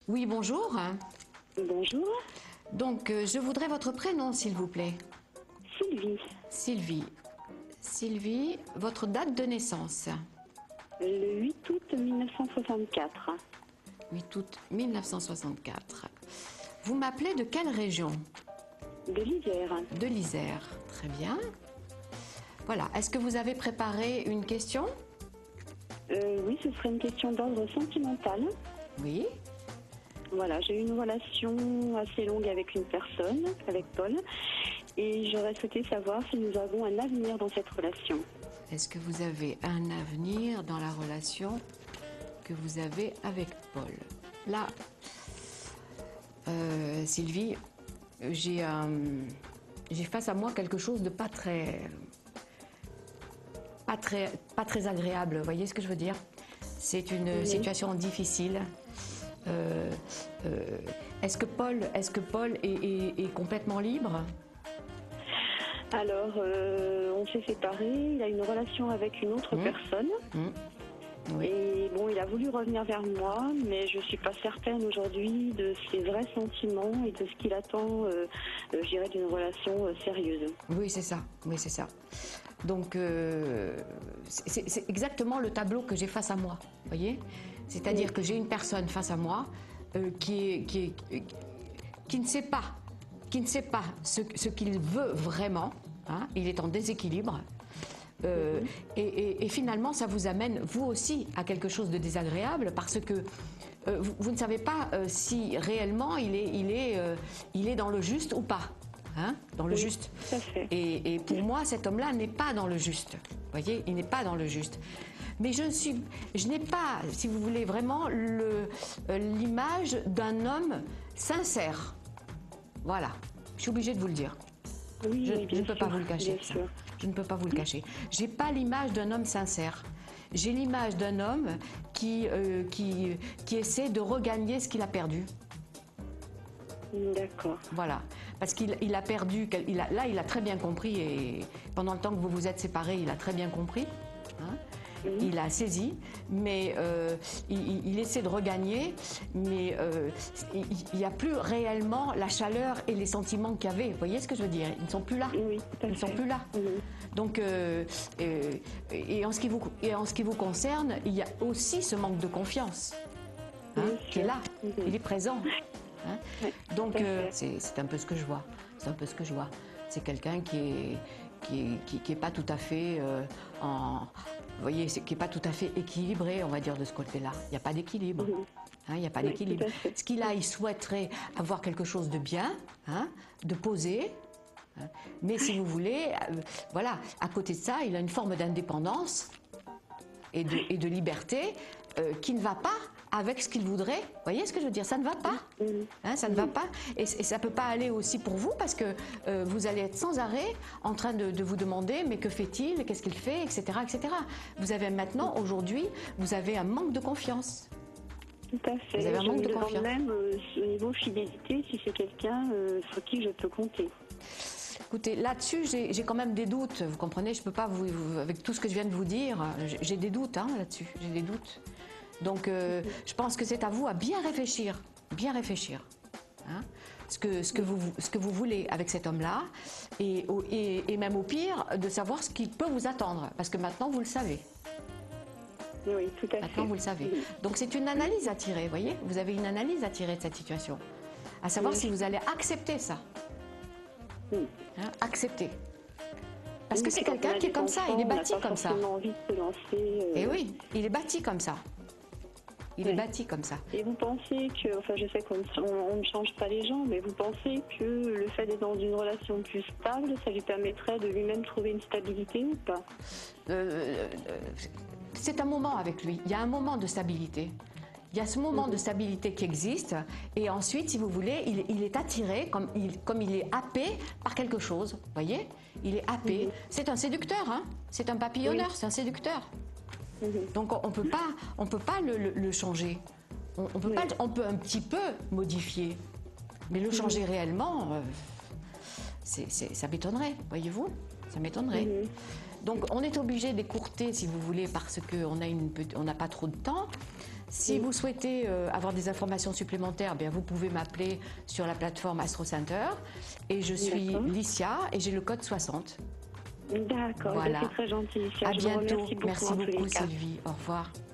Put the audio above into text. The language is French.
Oui, bonjour. Bonjour, Donc, je voudrais votre prénom, s'il vous plaît. Sylvie. Sylvie. Sylvie, votre date de naissance. Le 8 août 1964. 8 août 1964. Vous m'appelez de quelle région? De l'Isère. De l'Isère. Très bien. Voilà. Est-ce que vous avez préparé une question? Oui, ce serait une question d'ordre sentimental. Oui. Voilà, j'ai eu une relation assez longue avec une personne, avec Paul, et j'aurais souhaité savoir si nous avons un avenir dans cette relation. Est-ce que vous avez un avenir dans la relation que vous avez avec Paul? Là, Sylvie, j'ai face à moi quelque chose de pas très agréable. Vous voyez ce que je veux dire? C'est une Oui. situation difficile. Est-ce que Paul est complètement libre? Alors, on s'est séparés, il a une relation avec une autre personne. Oui. Et bon, il a voulu revenir vers moi, mais je suis pas certaine aujourd'hui de ses vrais sentiments et de ce qu'il attend, je dirais, d'une relation sérieuse. Oui, c'est ça. Oui, c'est ça. Donc, c'est exactement le tableau que j'ai face à moi. Vous voyez? C'est-à-dire que j'ai une personne face à moi qui ne sait pas, ce qu'il veut vraiment. Hein, il est en déséquilibre. Et finalement, ça vous amène, vous aussi, à quelque chose de désagréable parce que vous ne savez pas si réellement il est dans le juste ou pas. Hein, dans le juste. Tout à fait. Et pour moi, cet homme-là n'est pas dans le juste. Vous voyez, il n'est pas dans le juste. Mais je n'ai pas, si vous voulez, vraiment l'image d'un homme sincère. Voilà, je suis obligée de vous le dire. Oui, Je bien ne peux pas sûr, vous le cacher. bien Ça. sûr. Je ne peux pas vous le cacher. J'ai pas l'image d'un homme sincère. J'ai l'image d'un homme qui essaie de regagner ce qu'il a perdu. D'accord. Voilà, parce qu'il a perdu, là il a très bien compris, et pendant le temps que vous vous êtes séparés, il a très bien compris, hein, il a saisi, mais il essaie de regagner, mais il n'y a plus réellement la chaleur et les sentiments qu'il y avait, vous voyez ce que je veux dire? Ils ne sont plus là, Oui, tout à ils ne sont fait. plus là. Donc, et en ce qui vous concerne, il y a aussi ce manque de confiance, hein, Bien qui est sûr. là, il est présent. Hein. Ouais, Donc tout à fait. c'est un peu ce que je vois. C'est un peu ce que je vois. C'est quelqu'un qui est pas tout à fait vous voyez, qui est pas tout à fait équilibré, on va dire, de ce côté-là. Il n'y a pas d'équilibre. Hein, il n'y a pas Oui, d'équilibre. tout à fait. Ce qu'il a, il souhaiterait avoir quelque chose de bien, hein, de posé. Hein. Mais si vous voulez, voilà, à côté de ça, il a une forme d'indépendance et de liberté qui ne va pas avec ce qu'il voudrait. Vous voyez ce que je veux dire? Ça ne va pas. Hein, ça ne va pas. Et ça ne peut pas aller aussi pour vous parce que vous allez être sans arrêt en train de vous demander mais que fait-il? Qu'est-ce qu'il fait? Etc. etc. Vous avez maintenant, aujourd'hui, vous avez un manque de confiance. Tout à fait. Vous avez un Je manque me de demande confiance. même au niveau fidélité si c'est quelqu'un sur qui je peux compter. Écoutez, là-dessus, j'ai quand même des doutes. Vous comprenez? Je ne peux pas, avec tout ce que je viens de vous dire, j'ai des doutes hein, là-dessus. J'ai des doutes. Donc, je pense que c'est à vous à bien réfléchir. Bien réfléchir. Hein, ce que vous voulez avec cet homme-là. Et même au pire, de savoir ce qui peut vous attendre. Parce que maintenant, vous le savez. Oui, tout à fait. Maintenant, vous le savez. Donc, c'est une analyse à tirer, vous voyez? Vous avez une analyse à tirer de cette situation. À savoir si vous allez accepter ça. Hein, accepter. Parce que c'est quelqu'un qui est comme ça, il est bâti comme ça. On n'a pas forcément envie de se lancer. Et oui, il est bâti comme ça. Il est bâti comme ça. Et vous pensez que, enfin je sais qu'on ne change pas les gens, mais vous pensez que le fait d'être dans une relation plus stable, ça lui permettrait de lui-même trouver une stabilité ou pas? C'est un moment avec lui, il y a un moment de stabilité. Il y a ce moment de stabilité qui existe et ensuite, si vous voulez, il est attiré, comme il est happé par quelque chose, vous voyez? Il est happé. C'est un séducteur, hein? C'est un papillonneur, c'est un séducteur. Donc on peut pas le changer. On peut un petit peu modifier, mais le changer réellement, ça m'étonnerait, voyez-vous? Ça m'étonnerait. Donc on est obligé d'écourter, si vous voulez, parce qu'on n'a pas trop de temps. Si vous souhaitez avoir des informations supplémentaires, bien, vous pouvez m'appeler sur la plateforme Astro Center. Et je suis Licia et j'ai le code 60. D'accord, Voilà. c'est très gentil. À Je vous bientôt. remercie beaucoup Merci en tous les beaucoup, cas. Sylvie. Au revoir.